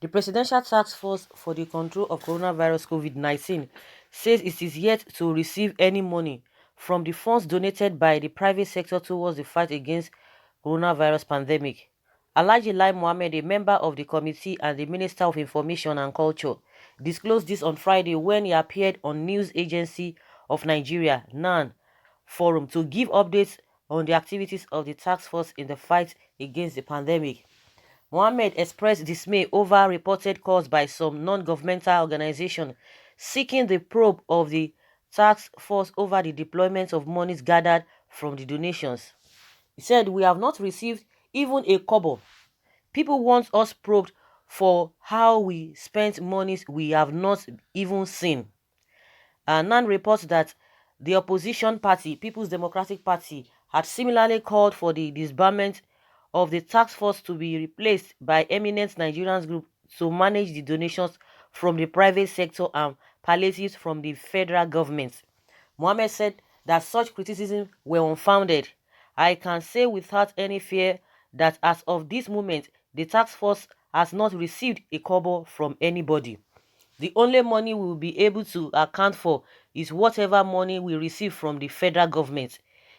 The Presidential Task Force for the Control of Coronavirus COVID-19 says it is yet to receive any money from the funds donated by the private sector towards the fight against coronavirus pandemic. Alhaji Lai Mohammed, a member of the committee and the Minister of Information and Culture, disclosed this on Friday when he appeared on News Agency of Nigeria (NAN) forum to give updates on the activities of the task force in the fight against the pandemic. Mohammed expressed dismay over reported calls by some non-governmental organizations seeking the probe of the task force over the deployment of monies gathered from the donations. He said, "We have not received even a kobo. People want us probed for how we spent monies we have not even seen." Nan reports that the opposition party, People's Democratic Party, had similarly called for the disbandment of the task force to be replaced by eminent Nigerians group to manage the donations from the private sector and palliatives from the federal government. Mohammed said that such criticisms were unfounded. "I can say without any fear that as of this moment, the task force has not received a kobo from anybody. The only money we will be able to account for is whatever money we receive from the federal government."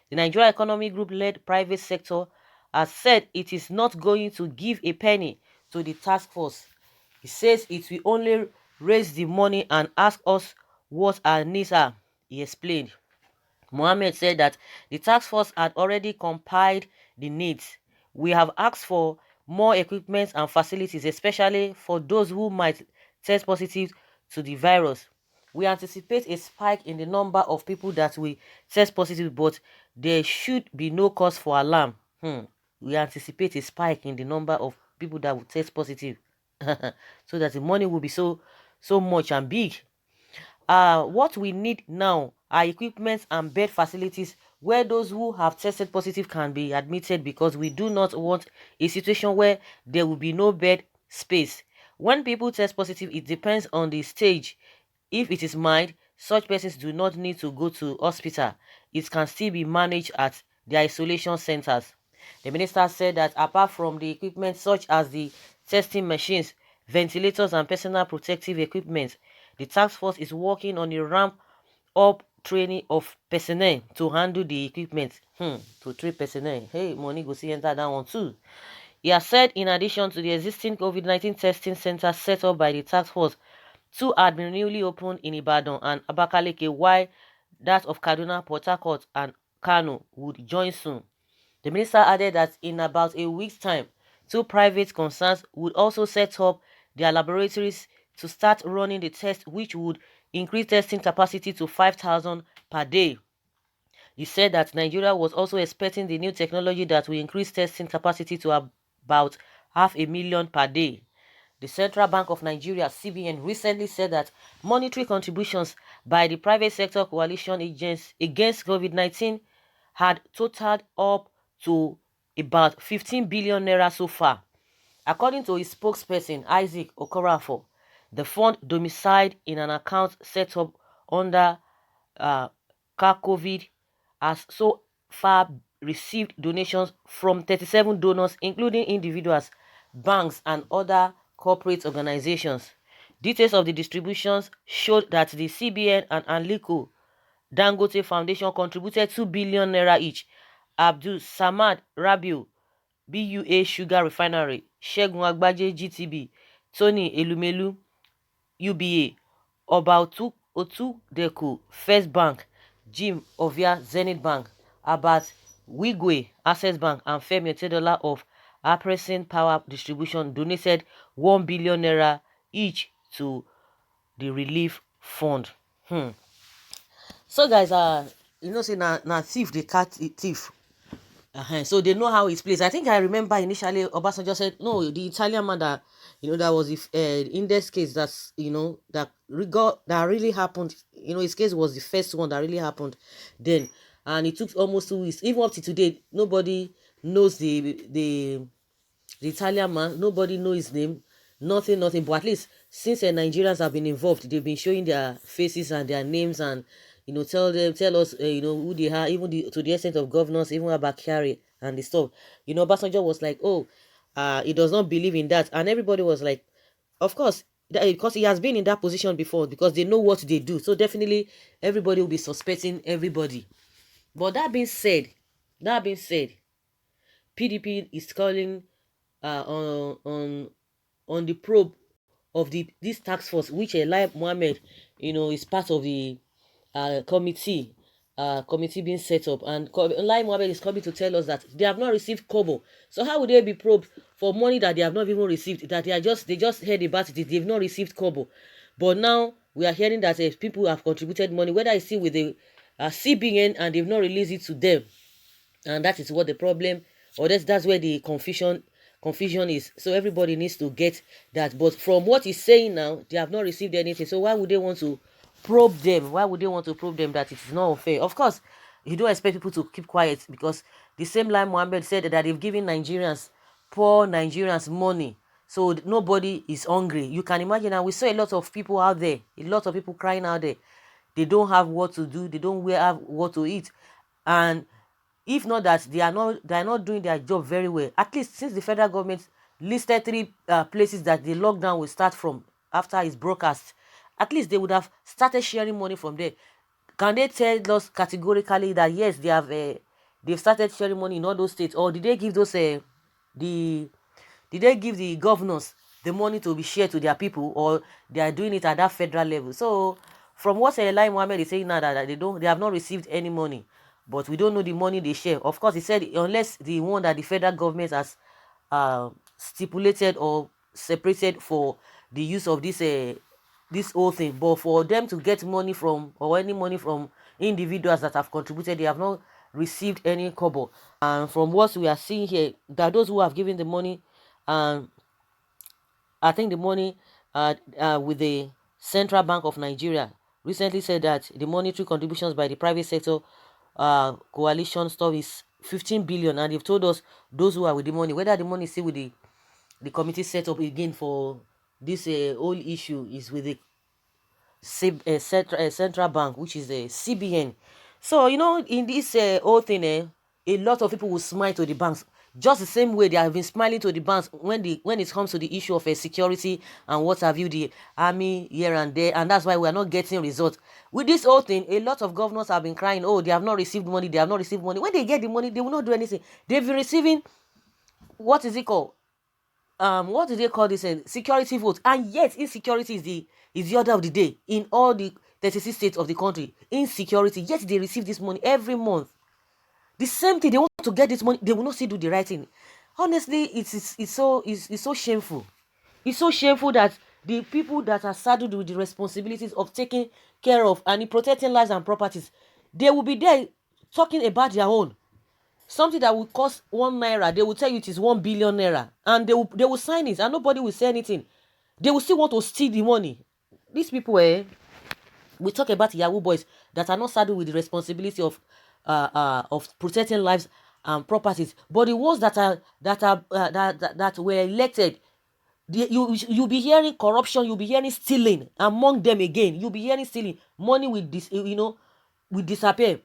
The Nigeria Economic Group-led private sector has said it is not going to give a penny to the task force. He says it will only raise the money and ask us what our needs are, he explained. Mohammed said that the task force had already compiled the needs. "We have asked for more equipment and facilities, especially for those who might test positive to the virus. We anticipate a spike in the number of people that will test positive, but there should be no cause for alarm." We anticipate a spike in the number of people that will test positive so that the money will be so much and big. What we need now are equipment and bed facilities where those who have tested positive can be admitted, because we do not want a situation where there will be no bed space. When people test positive, it depends on the stage. If it is mild, such persons do not need to go to hospital. It can still be managed at the isolation centers. The minister said that apart from the equipment such as the testing machines, ventilators and personal protective equipment, the task force is working on a ramp-up training of personnel to handle the equipment. To train personnel. Hey, money go see enter that one too. He has said in addition to the existing COVID-19 testing centers set up by the task force, two had been newly opened in Ibadan and Abakaliki, while that of Kaduna, Port Harcourt and Kano would join soon. The minister added that in about a week's time, two private concerns would also set up their laboratories to start running the test, which would increase testing capacity to 5,000 per day. He said that Nigeria was also expecting the new technology that will increase testing capacity to about 500,000 per day. The Central Bank of Nigeria (CBN) recently said that monetary contributions by the private sector coalition against COVID-19 had totaled up to about 15 billion naira so far. According to his spokesperson Isaac Okorafor, the fund domiciled in an account set up under COVID has so far received donations from 37 donors, including individuals, banks and other corporate organizations. Details of the distributions showed that the CBN and Aliko Dangote Foundation contributed 2 billion naira each. Abdul Samad Rabiu, BUA Sugar Refinery; Segun Agbaje, GTB; Tony Elumelu, UBA; Oba Otudeku, First Bank; Jim Ovia, Zenith Bank; Abat Wigwe, Access Bank; and Femi Otedola of Apresen Power Distribution donated 1 billion naira each to the relief fund. So guys, you know say na thief dey catch thief. So they know how it's placed. I think I remember initially Obasanjo said no, the Italian man that that was the index case that's that really happened. His case was the first one that really happened then, and it took almost 2 weeks. Even up to today, nobody knows the Italian man. Nobody knows his name. Nothing. But at least since Nigerians have been involved, they've been showing their faces and their names and tell us who they are, even to the extent of governors, even about Kyari and the stuff. Obasanjo was like, oh, he does not believe in that, and everybody was like, of course, because he has been in that position before, because they know what they do. So definitely everybody will be suspecting everybody. But that being said, PDP is calling on the probe of this task force, which Lai Mohammed, is part of the committee being set up, and Lai Mohammed is coming to tell us that they have not received Kobo. So how would they be probed for money that they have not even received? That they just heard about it, they've not received Kobo. But now we are hearing that people have contributed money, whether it's still with the CBN, and they've not released it to them, and that is what the problem, or that's where the confusion is. So everybody needs to get that. But from what he's saying now, they have not received anything. So why would they want to probe them? Why would they want to probe them that it is not unfair? Of course, you don't expect people to keep quiet, because the same line Mohammed said that they've given poor Nigerians money, so nobody is hungry. You can imagine, and we saw a lot of people out there, a lot of people crying out there. They don't have what to do, they don't have what to eat. And if not that they are not doing their job very well, at least since the federal government listed three places that the lockdown will start from after its broadcast, at least they would have started sharing money from there. Can they tell us categorically that yes, they've started sharing money in all those states, or did they give the did they give the governors the money to be shared to their people, or they are doing it at that federal level? So from what Lai Mohammed is saying now, that they have not received any money, but we don't know the money they share. Of course, he said unless the one that the federal government has stipulated or separated for the use of this whole thing. But for them to get money from, or any money from individuals that have contributed, they have not received any kobo. And from what we are seeing here, that those who have given the money, I think the money with the Central Bank of Nigeria recently said that the monetary contributions by the private sector coalition stuff is 15 billion, and they've told us those who are with the money, whether the money is still with the committee set up again for this whole issue, is with the central bank, which is the CBN. So in this whole thing, a lot of people will smile to the banks, just the same way they have been smiling to the banks when it comes to the issue of security and what have you, the army here and there. And that's why we are not getting results with this whole thing. A lot of governors have been crying, oh, they have not received money, they have not received money. When they get the money, they will not do anything. They've been receiving, what is it called, what do they call this, security vote, and yet insecurity is the order of the day in all the 36 states of the country. Insecurity, yet they receive this money every month. The same thing, they want to get this money, they will not still do the right thing. Honestly, it's so shameful. It's so shameful that the people that are saddled with the responsibilities of taking care of and protecting lives and properties, they will be there talking about their own. Something that will cost 1 naira, they will tell you it is 1 billion naira, and they will sign it, and nobody will say anything. They will still want to steal the money. These people, we talk about Yahoo boys that are not saddled with the responsibility of protecting lives and properties, but the ones that were elected, you'll be hearing corruption, you'll be hearing stealing among them again. You'll be hearing stealing. Money will disappear.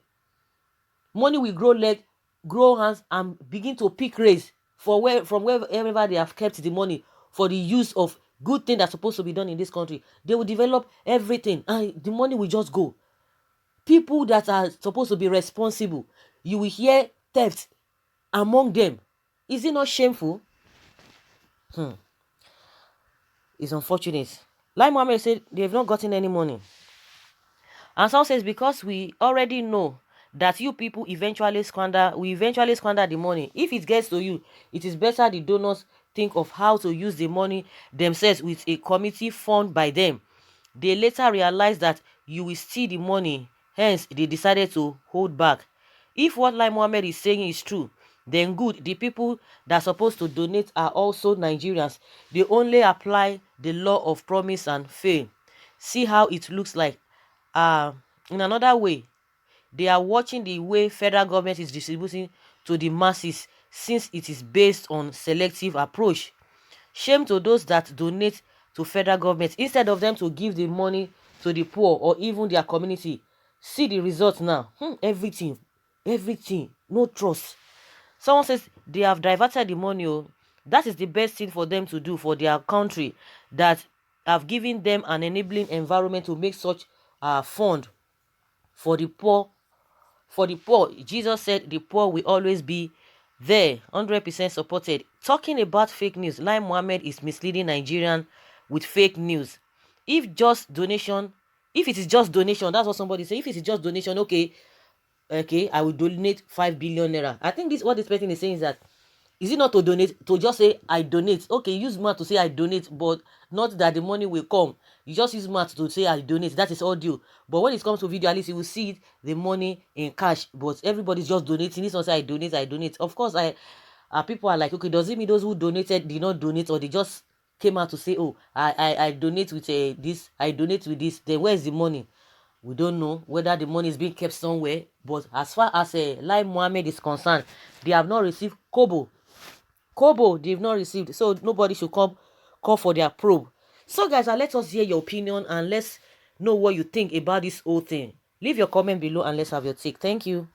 Money will grow leg, grow hands, and begin to pick raise from wherever they have kept the money for the use of good thing that's supposed to be done in this country. They will develop everything, and the money will just go. People that are supposed to be responsible, you will hear theft among them. Is it not shameful? It's unfortunate. Like Mohammed said, they've not gotten any money. And some says, because we already know that you people we eventually squander the money. If it gets to you, it is better the donors think of how to use the money themselves with a committee formed by them. They later realized that you will steal the money, hence they decided to hold back. If what Lai Mohammed is saying is true, then good, the people that are supposed to donate are also Nigerians. They only apply the law of promise and fail. See how it looks like. In another way, they are watching the way federal government is distributing to the masses, since it is based on selective approach. Shame to those that donate to federal government instead of them to give the money to the poor or even their community. See the results now. Everything, no trust. Someone says they have diverted the money. That is the best thing for them to do for their country. that have given them an enabling environment to make such fund for the poor. For the poor, Jesus said the poor will always be there, 100% supported. Talking about fake news, Lai Mohammed is misleading Nigerian with fake news. If just donation, if it is just donation, that's what somebody say. If it is just donation, okay, I will donate 5 billion naira. I think this what this person is saying is that, is it not to donate, to just say I donate? Okay, use math to say I donate, but not that the money will come. You just use math to say I donate. That is audio. But when it comes to video, at least you will see it, the money in cash. But everybody's just donating. This one say I donate, I donate. Of course, people are like, okay, does it mean those who donated did not donate, or they just came out to say, oh, I donate with this, I donate with this? Then where is the money? We don't know whether the money is being kept somewhere. But as far as Lai Mohammed is concerned, they have not received Kobo. They've not received, so nobody should call for their probe. So guys, let us hear your opinion and let's know what you think about this whole thing. Leave your comment below and let's have your take. Thank you.